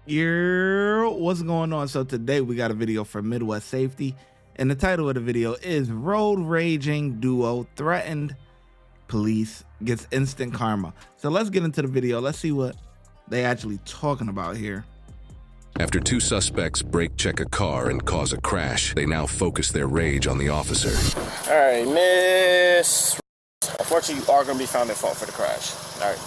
What's going on? So today we got a video from Midwest Safety, and the title of the video is Road Raging Duo Threatened Police Gets Instant Karma. So let's get into the video. Let's see what they actually talking about here. After two suspects brake check a car and cause a crash, they now focus their rage on the officer. All right, Miss. Unfortunately, you are going to be found at fault for the crash. All right.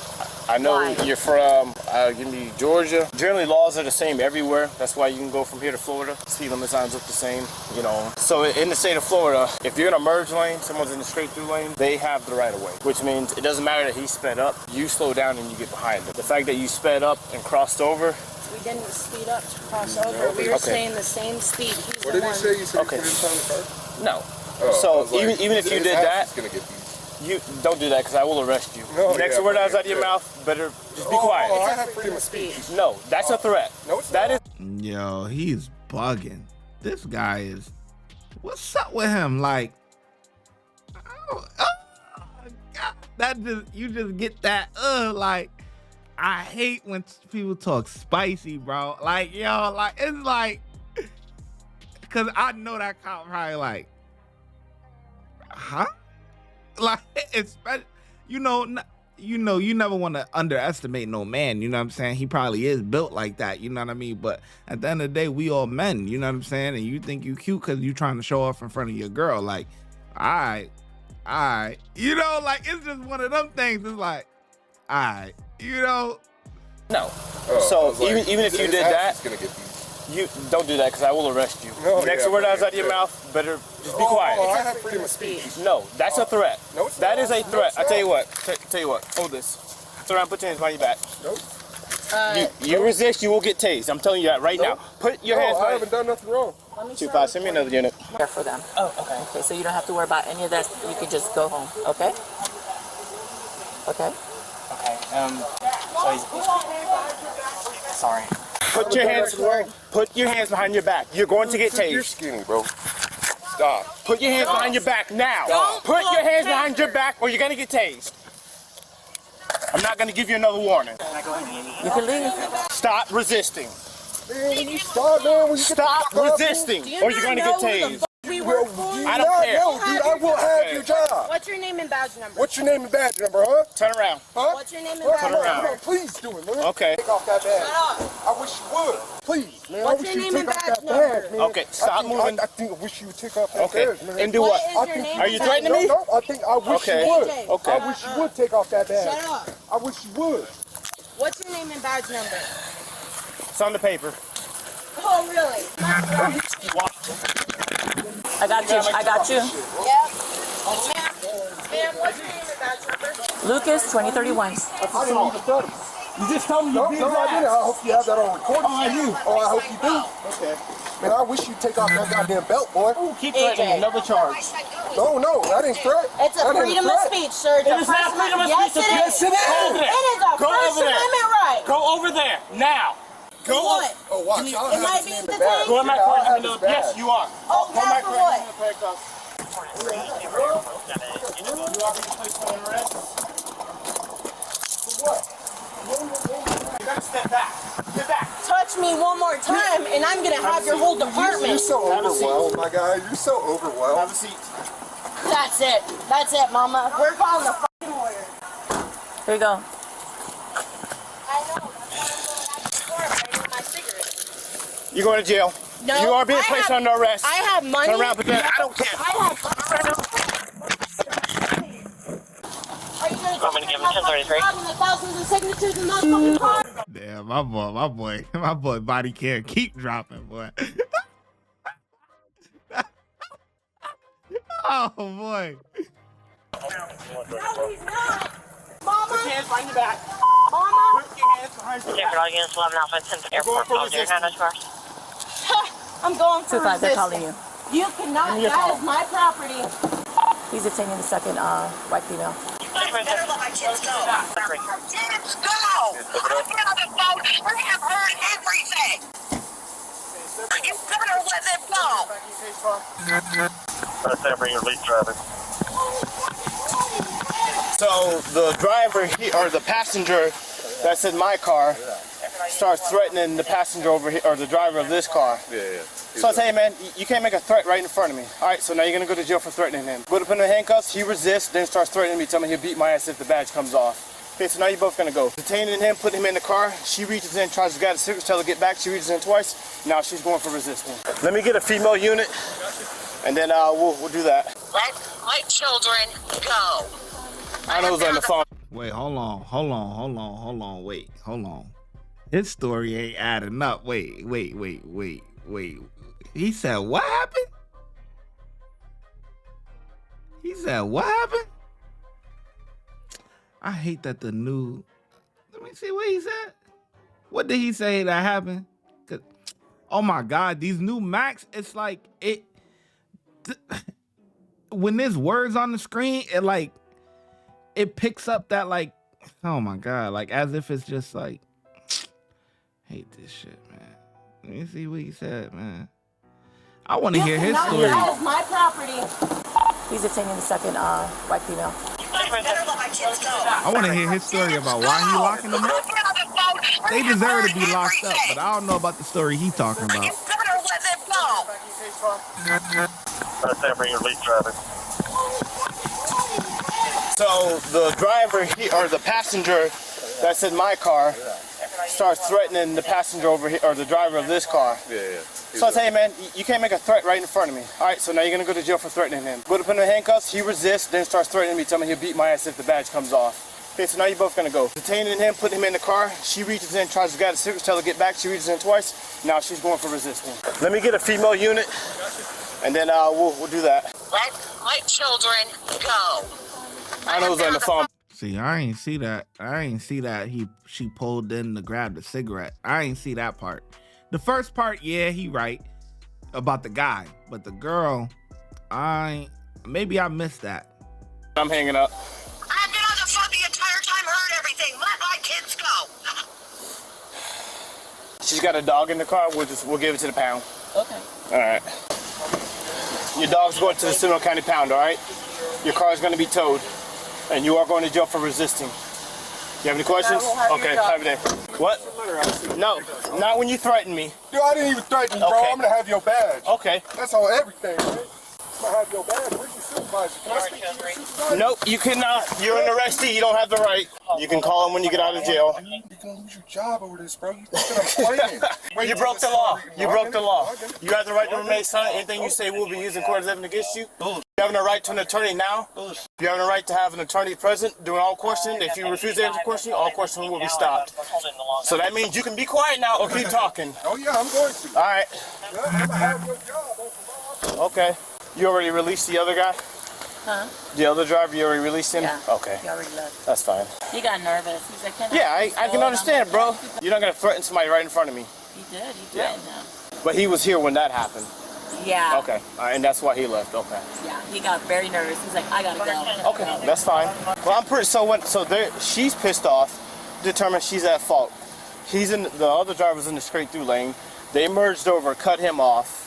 I know you're from, give me Georgia. Generally, laws are the same everywhere. That's why you can go from here to Florida. Speed limit signs look the same, you know. So in the state of Florida, if you're in a merge lane, someone's in the straight through lane, they have the right of way, which means it doesn't matter that he sped up. You slow down and you get behind them. The fact that you sped up and crossed over. We didn't speed up to cross over. We were staying the same speed. He's what did he say? You said you couldn't time the car? No. Oh, so like, even if you did that, gonna get beat. You don't do that because I will arrest you. No, next word out of your mouth, better just be quiet. I have freedom of speech. No, that's a threat. No, it's that not. is. Yo, he's bugging. This guy is. What's up with him? Like, oh God, that just you just get that. Like, I hate when people talk spicy, bro. Like, yo, like it's like, cause I know that cop probably like, huh? Like, especially, you never want to underestimate no man. You know what I'm saying? He probably is built like that. You know what I mean? But at the end of the day, we all men. You know what I'm saying? And you think you cute because you trying to show off in front of your girl. Like, all right. You know, like it's just one of them things. It's like, all right. You know. No. So like, even if you did that, gonna get beat. You don't do that because I will arrest you. No, next word out of your mouth, better just be quiet. I have freedom of speech. No, that's a threat. No, it's that not. is a threat. I tell you what. Tell you what. Hold this. Turn around. Put your hands behind your back. Nope. You resist, you will get tased. I'm telling you that right now. Put your hands. I haven't done nothing wrong. 2-5. Send me another unit. Care for them. Oh, okay. Okay, so you don't have to worry about any of that. You can just go home. Okay. Okay. Sorry. Put your hands behind your back. You're going to get tased. You're skinny, bro. Stop. Put your hands behind your back now. Put your hands behind your back or you're going to get tased. I'm not going to give you another warning. You can leave. Stop resisting. Man, you stop, man. Stop resisting or you're going to get tased. I don't care. No, dude, I will have your job. What's your name and badge number? What's your name and badge number, huh? Turn around. Huh? What's your name and badge number? Come on, please do it, man. Okay. Take off that badge. I wish you would. Please, man. What's I wish your you name would take and off that badge badge, man. Okay, stop moving. I wish you would take off that badge, man. And do what? What is your name? Are you threatening me? No, I wish you would. Okay. I wish you would take off that badge. Shut up. I wish you would. What's your name and badge number? It's on the paper. Oh, really? I got you. Yep. Ma'am, what's your name and badge number? Lucas, 2031. I didn't even study. You just told me you did No, I didn't. I hope you have that on recording. Oh, I do. Oh, I hope you do. Okay. Man, I wish you'd take off that goddamn belt, boy. Ooh, keep threatening. Another charge. No, that ain't threat. It's a freedom of speech, sir. It is not freedom of speech. Yes, it is. It is a First Amendment right. Go over there now. Go what? Oh, watch. Am I being detained? Go in my car. Yes, you are. Oh, Go in my for car. what? You are being placed on arrest. For what? You gotta step back. Get back. Touch me one more time, and I'm gonna have your whole department. You're so overwhelmed, my guy. You're so overwhelmed. Have a seat. That's it, mama. We're calling the fucking lawyer. Here you go. I know. My cigarette. You're going to jail. No, you are being placed under arrest. I have money. Turn around, I don't care. Are you going to give me 1033? Thousands of signatures in those fucking cars? Damn, my boy body care keep dropping, boy. Oh boy. No, he's not. Mama. Put your hands behind your back. Mama. Put your hands behind your back. Against 11 Alpha 10 Airport. I'm going for 2-5, they're calling resistance. You cannot. That is my property. He's detaining the second white female. Let's go! I've been on the phone. I have heard everything. You better let them go. That's that bring your lead driver. So the driver, or the passenger that's in my car, starts threatening the passenger over here, or the driver of this car. Yeah. So I say, hey man, you can't make a threat right in front of me. All right, so now you're gonna go to jail for threatening him. Go to put him in handcuffs, he resists, then starts threatening me, telling me he'll beat my ass if the badge comes off. Okay, so now you're both gonna go. Detaining him, putting him in the car. She reaches in, tries to grab the cigarettes, tell her to get back. She reaches in twice. Now she's going for resisting. Let me get a female unit, and then we'll do that. Let my children go. I know who's on the phone. Wait, hold on. Wait, hold on. His story ain't adding up. Wait. He said what happened? He said what happened? I hate that the new. Let me see what he said. What did he say that happened? Oh my God, these new Macs, it's like it. When there's words on the screen, it picks up that like, oh my God, like as if it's just like, hate this shit, man. Let me see what he said, man. I want to hear his story. That is my property. He's detaining the second white female. I want to hear his story about why he locking them up. They deserve to be locked up, but I don't know about the story he talking about. You better let them go. That's bring your lead driver. So the driver, or the passenger that's in my car, starts threatening the passenger over here, or the driver of this car. Yeah. So I say, hey man, you can't make a threat right in front of me. All right, so now you're gonna go to jail for threatening him. Go to put him in handcuffs, he resists, then starts threatening me, telling me he'll beat my ass if the badge comes off. Okay, so now you're both gonna go. Detaining him, putting him in the car. She reaches in, tries to grab the cigarettes, tell her to get back. She reaches in twice. Now she's going for resisting. Let me get a female unit, and then we'll do that. Let my children go. I know who's on the phone. See, I ain't see that. She pulled in to grab the cigarette. I ain't see that part. The first part, yeah, he right about the guy, but the girl, maybe I missed that. I'm hanging up. I've been on the phone the entire time, heard everything. Let my kids go. She's got a dog in the car. We'll give it to the pound. Okay. All right. Your dog's going to the Seminole County Pound. All right. Your car is going to be towed, and you are going to jail for resisting. You have any questions? Okay, have a day. What? No, not when you threaten me. Dude, I didn't even threaten you, bro. Okay. I'm gonna have your badge. Okay. That's on everything, man. I'm gonna have your badge. Where's your supervisor? Can I speak to your supervisor? Nope, you cannot. You're an arrestee. You don't have the right. You can call him when you get out of jail. You're gonna lose your job over this, bro. You think I'm playing? Wait You till broke the this law. started. You broke the law. You have the right to remain silent. Anything you say will be used in court as evidence against you. You have a right to an attorney now. You have a right to have an attorney present during all questions. If you refuse to answer a question, all questions will be stopped. So that means you can be quiet now or keep talking. Oh yeah, I'm going to. All right. Yeah, I'm gonna have your job. Okay. You already released the other guy? Huh? The other driver, you already released him? Yeah. Okay. He already left. That's fine. He got nervous. He's like, can Yeah, I can understand, bro. You're not going to threaten somebody right in front of me. He did. He threatened him. But he was here when that happened. Yeah. Okay. All right, and that's why he left. Okay. Yeah. He got very nervous. He's like, I gotta go. Okay, that's fine. Well, I'm pretty. So she's pissed off, determined she's at fault. The other driver's in the straight through lane. They merged over, cut him off.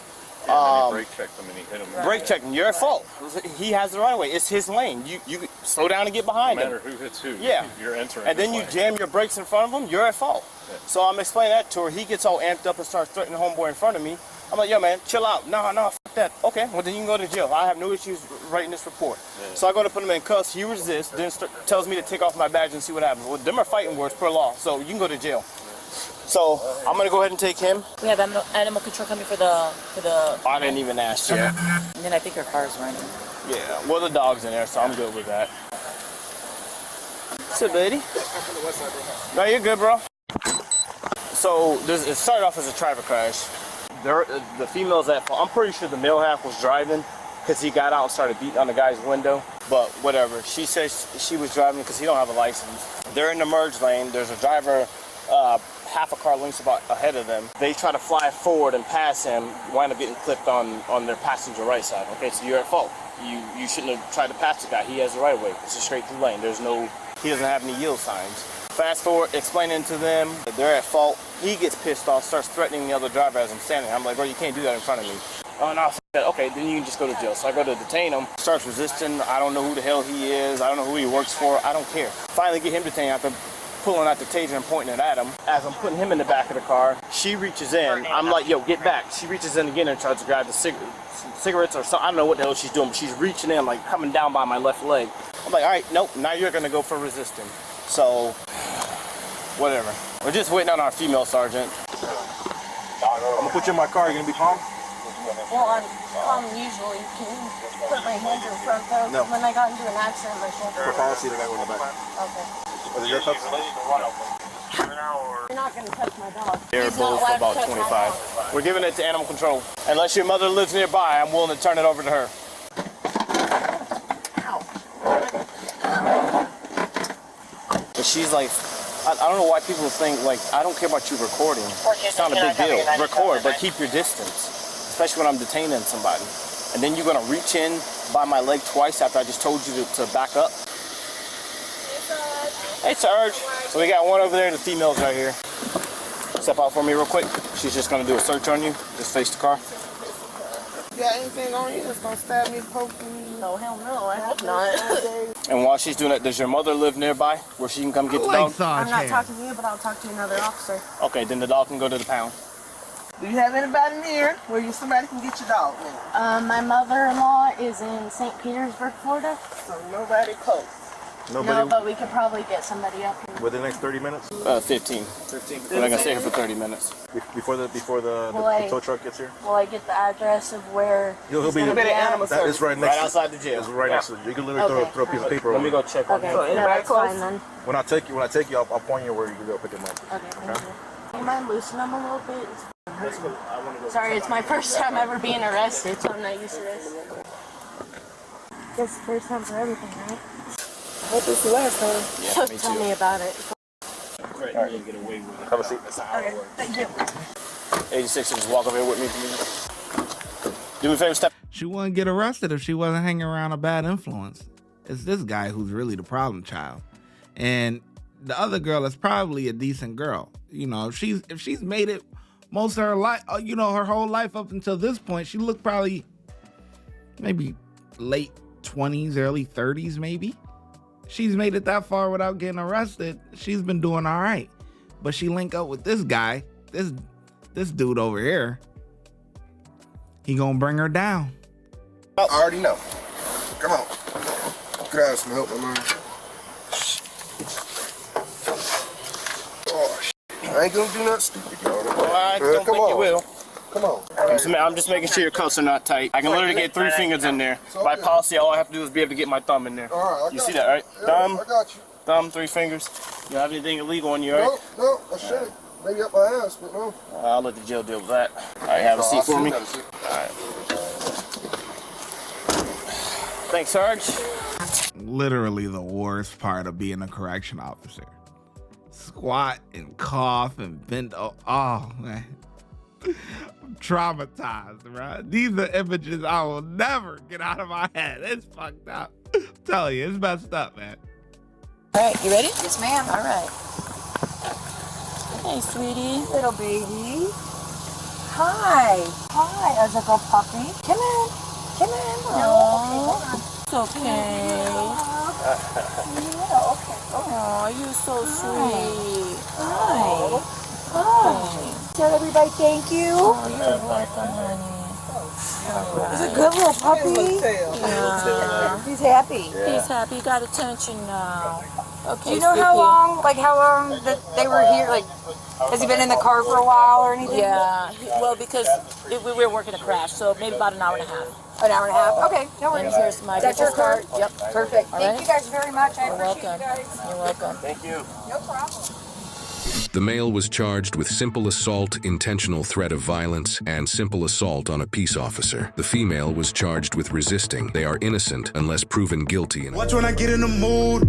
Yeah, brake checked him and he hit him. Brake checking. You're at fault. He has the right of way. It's his lane. You slow down and get behind No him. matter who hits who. Yeah. You're entering. And then you jam your brakes in front of him. You're at fault. Yeah. So I'm explaining that to her. He gets all amped up and starts threatening homeboy in front of me. I'm like, yo, man, chill out. No, fuck that. Okay, well, then you can go to jail. I have no issues writing this report. Yeah. So I go to put him in cuffs. He resists, then tells me to take off my badge and see what happens. Well, them are fighting words per law, so you can go to jail. So I'm going to go ahead and take him. We have animal control coming for the. I didn't even ask you. And then I think her car's running. Yeah, well, the dog's in there, so I'm good with that. Sit, buddy. No, you're good, bro. So it started off as a traffic crash. The female's at fault. I'm pretty sure the male half was driving because he got out and started beating on the guy's window. But whatever. She says she was driving because he don't have a license. They're in the merge lane. There's a driver half a car lengths about ahead of them. They try to fly forward and pass him, wind up getting clipped on their passenger right side. Okay, so you're at fault. You shouldn't have tried to pass the guy. He has the right of way. It's a straight through lane. He doesn't have any yield signs. Fast forward, explaining to them that they're at fault. He gets pissed off, starts threatening the other driver as I'm standing. I'm like, bro, you can't do that in front of me. Oh, no, f that. Okay, then you can just go to jail. So I go to detain him, starts resisting. I don't know who the hell he is. I don't know who he works for. I don't care. Finally get him detained after pulling out the taser and pointing it at him. As I'm putting him in the back of the car, she reaches in. I'm like, yo, get back. She reaches in again and tries to grab the cigarettes or something. I don't know what the hell she's doing, but she's reaching in, like coming down by my left leg. I'm like, all right, nope, now you're gonna go for resisting. So, whatever. We're just waiting on our female sergeant. I'm gonna put you in my car. You gonna be calm? Well, I'm calm usually. Can you put my hands in front though? No. When I got into an accident, my shoulder. For policy, they got one in the back. Okay. Are they your cups? You're not gonna touch my dog. They're He's not both allowed to about touch my dog. 25. We're giving it to animal control. Unless your mother lives nearby, I'm willing to turn it over to her. But she's like, I don't know why people think, like, I don't care about you recording. It's not a big deal. Record, but keep your distance. Especially when I'm detaining somebody. And then you're gonna reach in by my leg twice after I just told you to back up. Hey, Sarge. So we got one over there and the female's right here. Step out for me real quick. She's just gonna do a search on you. Just face the car. You got anything on you that's gonna stab me, poke me? No, hell no, I hope not. And while she's doing that, does your mother live nearby where she can come get the dog? I'm not talking to you, but I'll talk to another officer. Okay, then the dog can go to the pound. Do you have anybody near where somebody can get your dog now? My mother-in-law is in St. Petersburg, Florida. So nobody close. Nobody. No, but we could probably get somebody up here. Within the next 30 minutes? 15. 15. We're not gonna stay here for 30 minutes. Before the tow truck gets here? Will I get the address of where He'll be gonna there. at? That is right next. Right outside the jail. It's right next to. You can literally throw a piece of paper over. Let me go check on Okay, him. no, that's fine then. When I take you, I'll point you where you can go pick him up. Okay, thank you. Do you mind loosening them a little bit? Sorry, it's my first time ever being arrested, so I'm not used to this. Guess the first time for everything, right? I hope it's the last time. Yeah, me Tell too. me about it. Right, you get away with it. Have a seat. Okay, thank you. 86, just walk over here with me, please. Do me a favor, step. She wouldn't get arrested if she wasn't hanging around a bad influence. It's this guy who's really the problem child. And the other girl is probably a decent girl. You know, if she's made it most of her life, you know, her whole life up until this point, she looked probably maybe late 20s, early 30s, maybe. She's made it that far without getting arrested. She's been doing all right. But she link up with this guy, this dude over here. He gonna bring her down. I already know. Come on. Could I have some help, my man? Oh, I ain't gonna do nothing stupid, y'all. I don't think you will. Come on. I'm just making sure your cuffs are not tight. I can literally get 3 fingers in there. By policy, all I have to do is be able to get my thumb in there. All right, You see that, right? Yeah, Thumb, I got you. thumb, 3 fingers. You have anything illegal on you, right? No, I shouldn't. Maybe up my ass, but no. I'll let the jail deal with that. All right, have a seat for me. All right. Thanks, Sarge. Literally the worst part of being a correction officer. Squat and cough and bend. Oh man. I'm traumatized, right? These are images I will never get out of my head. It's fucked up. I'm telling you, it's messed up, man. All right, you ready? Yes, ma'am. All right. Hey, sweetie. Little baby. Hi. Hi, as a little puppy. Come in. Come in. Oh, it's okay. Yeah, okay. Oh, you're so sweet. Hi. Hi. Tell everybody thank you. Oh, you're welcome, honey. He's a good little puppy. Yeah. He's happy. Yeah. He's happy. He got attention now. Okay. Do you know how long that they were here? Like, has he been in the car for a while or anything? Yeah. Well, because we were working a crash, so maybe about an hour and a half. An hour and a half? Okay, no worries. And here's my That's your car? Yep. Perfect. All Thank right. you guys very much. I You're appreciate welcome. you guys. You're welcome. Thank you. No problem. The male was charged with simple assault, intentional threat of violence, and simple assault on a peace officer. The female was charged with resisting. They are innocent unless proven guilty. Watch when I get in the mood.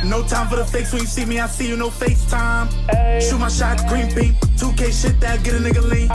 No time for the fakes. When you see me, I see you, no FaceTime. Shoot my shot, green beam. 2K shit that get a nigga lean.